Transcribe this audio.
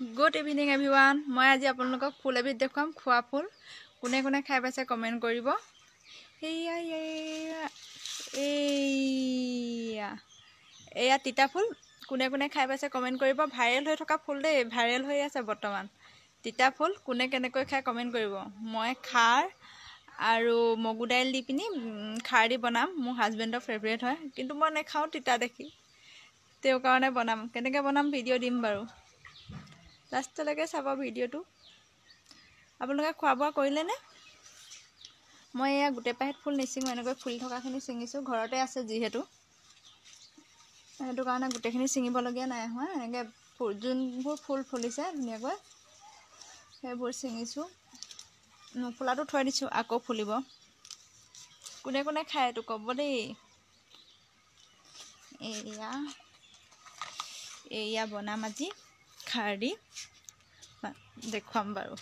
Good evening everyone. মই আজি আপোনালোকক ফুল এবিধ দেখুৱাম খোৱা ফুল কোনে কোনে খাই পাইছে কমেন্ট কৰিব এয়া তিতা ফুল কোনে কোনে খাই পাইছে কমেন্ট কৰিব ভাইৰেল হৈ থকা ফুল দেই ভাইৰেল হৈ আছে বৰ্তমান তিতা ফুল কোনে কেনেকৈ খাই কমেন্ট কৰিব মই খাৰ আৰু মগু দাইল দি পিনি খাৰ দি বনাম মোৰ হাজবেণ্ডৰ ফেভাৰিট হয় কিন্তু মই নেখাও তিতা দেখি তেও কাৰণে বনাম কেনেকৈ বনাম ভিডিও দিম বাৰু লাষ্টলৈকে চাব ভিডিওটো আপোনালোকে খোৱা বোৱা কৰিলে নে মই এয়া গুটে পাহেত ফুল নিছিঙো এনেকৈ ফুলি থকাখিনি ছিঙিছো ঘৰতে আছে যিহেতু সেইটো কাৰণে গুটেখিনি ছিঙিব লগিয়া নাই হয় এনেকৈ যোনবোৰ ফুল ফুলিছে ধুনীয়াকৈ সেইবোৰ ছিঙিছো ফুলাটো থৈ দিছো আকৌ ফুলিব কোনে কোনে খায় এইটো ক'ব দেই এয়া বনাম আজি খাৰ দি দেখুৱাম বাৰু